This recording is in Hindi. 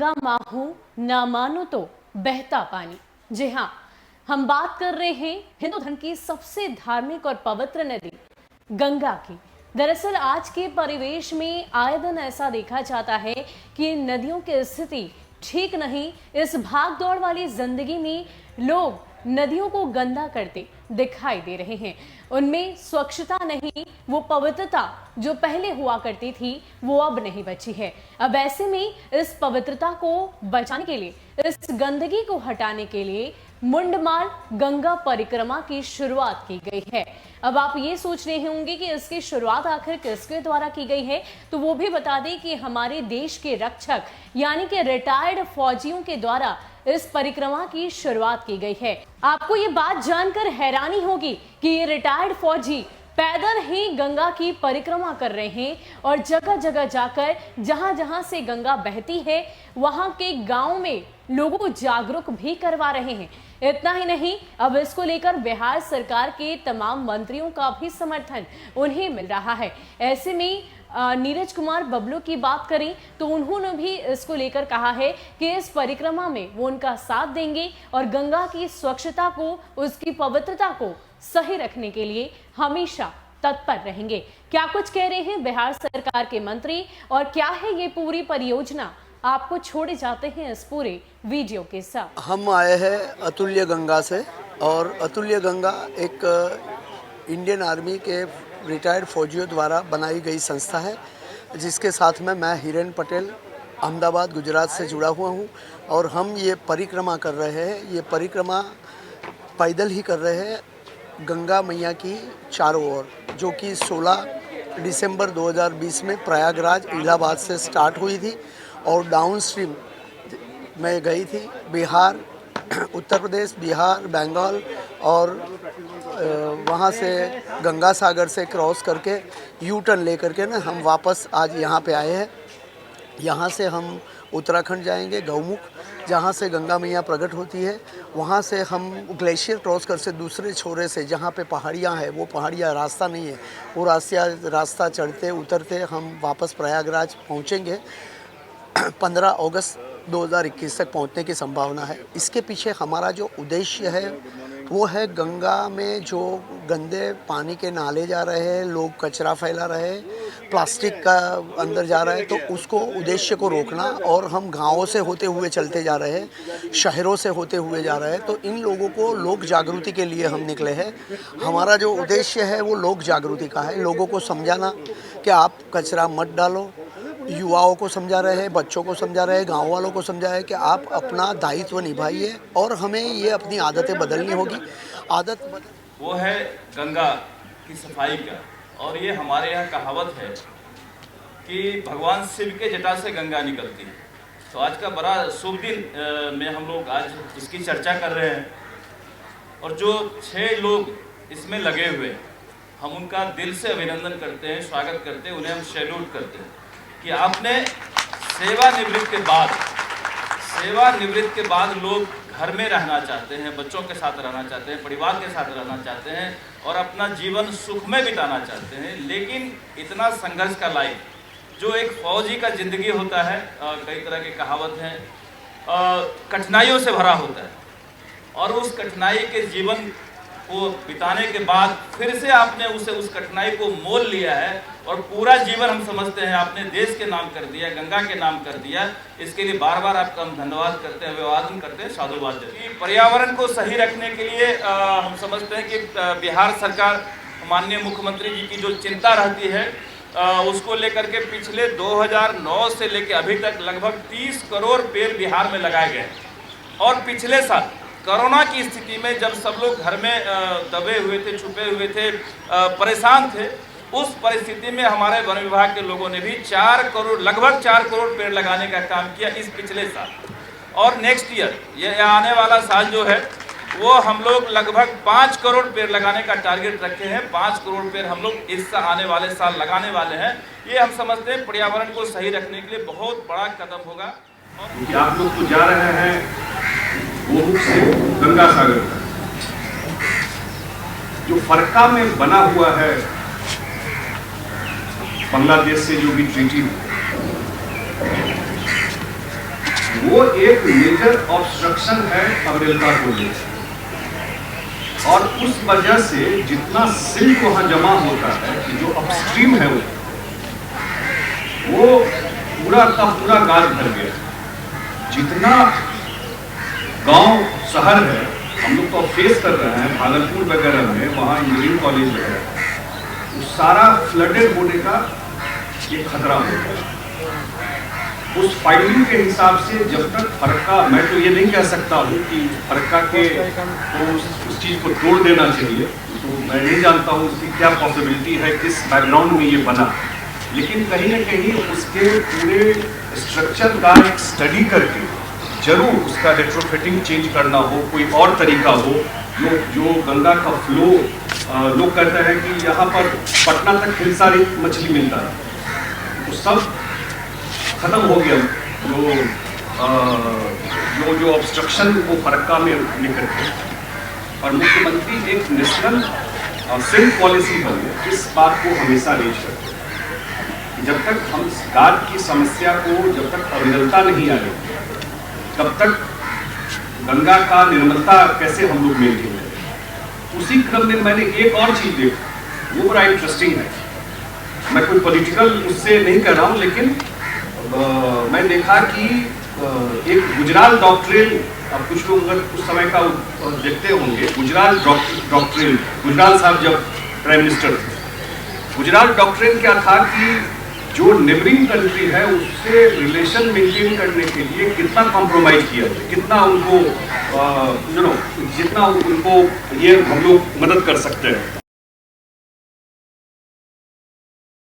गंगा माँ हूं ना मानो तो बहता पानी। जी हाँ, हम बात कर रहे हैं हिंदू धर्म की सबसे धार्मिक और पवित्र नदी गंगा की। दरअसल आज के परिवेश में आए दिन ऐसा देखा जाता है कि नदियों की स्थिति ठीक नहीं। इस भाग दौड़ वाली जिंदगी में लोग नदियों को गंदा करते दिखाई दे रहे हैं। उनमें स्वच्छता नहीं, वो पवित्रता जो पहले हुआ करती थी वो अब नहीं बची है। अब ऐसे में इस पवित्रता को बचाने के लिए, इस गंदगी को हटाने के लिए मुंडमाल गंगा परिक्रमा की शुरुआत की गई है। अब आप ये सोच रहे होंगे कि इसकी शुरुआत आखिर किसके द्वारा की गई है, तो वो भी बता दें कि हमारे देश के रक्षक यानी कि रिटायर्ड फौजियों के द्वारा इस परिक्रमा की शुरुआत की गई है। आपको ये बात जानकर हैरानी होगी कि ये रिटायर्ड फौजी पैदल ही गंगा की परिक्रमा कर रहे हैं और जगह जगह जाकर जहां जहां से गंगा बहती है वहां के गांव में लोगों को जागरूक भी करवा रहे हैं। इतना ही नहीं, अब इसको लेकर बिहार सरकार के तमाम मंत्रियों का भी समर्थन उन्हें मिल रहा है। ऐसे में नीरज कुमार बबलू की बात करें तो उन्होंने भी इसको लेकर कहा है कि इस परिक्रमा में वो उनका साथ देंगे और गंगा की स्वच्छता को, उसकी पवित्रता को सही रखने के लिए हमेशा तत्पर रहेंगे। क्या कुछ कह रहे हैं बिहार सरकार के मंत्री और क्या है ये पूरी परियोजना, आपको छोड़े जाते हैं इस पूरे वीडियो के साथ। हम आए हैं अतुल्य गंगा से और अतुल्य गंगा एक इंडियन आर्मी के रिटायर्ड फौजियों द्वारा बनाई गई संस्था है, जिसके साथ में मैं हिरेन पटेल अहमदाबाद गुजरात से जुड़ा हुआ हूँ। और हम ये परिक्रमा कर रहे हैं, ये परिक्रमा पैदल ही कर रहे हैं गंगा मैया की चारों ओर, जो कि 16 दिसंबर 2020 में प्रयागराज इलाहाबाद से स्टार्ट हुई थी और डाउन स्ट्रीम में गई थी बिहार, उत्तर प्रदेश, बिहार, बंगाल और वहाँ से गंगा सागर से क्रॉस करके यू टर्न ले करके ना हम वापस आज यहाँ पे आए हैं। यहाँ से हम उत्तराखंड जाएंगे गौमुख, जहाँ से गंगा मैया प्रकट होती है। वहाँ से हम ग्लेशियर क्रॉस कर से दूसरे छोरे से जहाँ पे पहाड़ियाँ हैं, वो पहाड़ियाँ रास्ता नहीं है, वो रास्ता चढ़ते उतरते हम वापस प्रयागराज पहुँचेंगे। 15 अगस्त 2021 तक पहुंचने की संभावना है। इसके पीछे हमारा जो उद्देश्य है वो है गंगा में जो गंदे पानी के नाले जा रहे हैं, लोग कचरा फैला रहे हैं, प्लास्टिक का अंदर जा रहा है, तो उसको उद्देश्य को रोकना। और हम गाँवों से होते हुए चलते जा रहे हैं, शहरों से होते हुए जा रहे हैं, तो इन लोगों को लोक जागृति के लिए हम निकले हैं। हमारा जो उद्देश्य है वो लोक जागृति का है, लोगों को समझाना कि आप कचरा मत डालो। युवाओं को समझा रहे हैं, बच्चों को समझा रहे हैं, गांव वालों को समझा है कि आप अपना दायित्व निभाइए और हमें ये अपनी आदतें बदलनी होगी। वो है गंगा की सफाई का। और ये हमारे यहाँ कहावत है कि भगवान शिव के जटा से गंगा निकलती है। तो आज का बड़ा शुभ दिन में हम लोग आज इसकी चर्चा कर रहे हैं और जो 6 लोग इसमें लगे हुए हैं हम उनका दिल से अभिनंदन करते हैं, स्वागत करते हैं, उन्हें हम सैल्यूट करते हैं कि आपने सेवानिवृत्त के बाद लोग घर में रहना चाहते हैं, बच्चों के साथ रहना चाहते हैं, परिवार के साथ रहना चाहते हैं और अपना जीवन सुख में बिताना चाहते हैं। लेकिन इतना संघर्ष का लाइफ जो एक फौजी का जिंदगी होता है, कई तरह की कहावत हैं, कठिनाइयों से भरा होता है और उस कठिनाई के जीवन को बिताने के बाद फिर से आपने उस कठिनाई को मोल लिया है और पूरा जीवन हम समझते हैं आपने देश के नाम कर दिया, गंगा के नाम कर दिया। इसके लिए बार बार आपका हम धन्यवाद करते हैं, अभिवादन करते हैं, साधुवाद देते हैं। पर्यावरण को सही रखने के लिए हम समझते हैं कि बिहार सरकार, माननीय मुख्यमंत्री जी की जो चिंता रहती है उसको लेकर के पिछले 2009 से लेकर अभी तक लगभग 30 करोड़ पेड़ बिहार में लगाए गए। और पिछले साल कोरोना की स्थिति में जब सब लोग घर में दबे हुए थे, छुपे हुए थे, परेशान थे, उस परिस्थिति में हमारे वन विभाग के लोगों ने भी लगभग 4 करोड़ पेड़ लगाने का काम किया इस पिछले साल। और नेक्स्ट ईयर, ये आने वाला साल जो है वो हम लोग लगभग 5 करोड़ पेड़ लगाने का टारगेट रखे हैं। 5 करोड़ पेड़ हम लोग इस आने वाले साल लगाने वाले हैं। ये हम समझते हैं पर्यावरण को सही रखने के लिए बहुत बड़ा कदम होगा। और आप लोग तो जा रहे हैं गोमुख से गंगा सागर, जो फरक्का में बना हुआ है बांग्लादेश से जो भी ट्रीटी वो एक मेजर ऑब्स्ट्रक्शन है अमेरिका को लेकर, और उस वजह से जितना सिल्क वहां जमा होता है कि जो अपस्ट्रीम है वो पूरा का पूरा गाद भर गया। जितना गांव शहर है, हम लोग तो फेस कर रहे हैं भागलपुर वगैरह में, वहाँ इंजीनियरिंग कॉलेज वगैरह, वो सारा फ्लडेड होने का एक खतरा हो गया। उस फाइलिंग के हिसाब से जब तक फरक्का, मैं तो ये नहीं कह सकता हूँ कि फरक्का के तो उस चीज़ को तोड़ देना चाहिए, तो मैं नहीं जानता हूँ उसकी क्या पॉसिबिलिटी है, किस बैकग्राउंड में ये बना, लेकिन कहीं ना कहीं उसके पूरे स्ट्रक्चर का एक स्टडी करके जरूर उसका रेट्रोफिटिंग चेंज करना हो, कोई और तरीका हो। जो गंगा का फ्लो, लोग कहते हैं कि यहाँ पर पटना तक ढेर सारी मछली मिलता है, तो सब खत्म हो गया। जो ऑब्स्ट्रक्शन वो फरक्का में लेकर के, और मुख्यमंत्री एक नेशनल सिल्क पॉलिसी बने, इस बात को हमेशा रेज करते हैं कि जब तक हम गाद की समस्या को, जब तक अविरलता नहीं आएगी, तब तक गंगा का निर्मलता कैसे हम लोग मेंटेन करें। उसी क्रम में मैंने एक और चीज देखी, वो बड़ा इंटरेस्टिंग है। मैं कोई पॉलिटिकल उससे नहीं कर रहा हूँ, लेकिन मैं देखा कि एक गुजराल डॉक्ट्रिन, अब कुछ लोग अगर उस समय का देखते होंगे, गुजराल डॉक्ट्रिन, गुजराल साहब जब प्राइम मिनिस्टर थे, गुजराल डॉक्ट्रिन क्या था कि जो नेबरिंग कंट्री है उससे रिलेशन मेंटेन करने के लिए कितना कॉम्प्रोमाइज किया जाए, कितना उनको जितना उनको ये हम लोग मदद कर सकते हैं।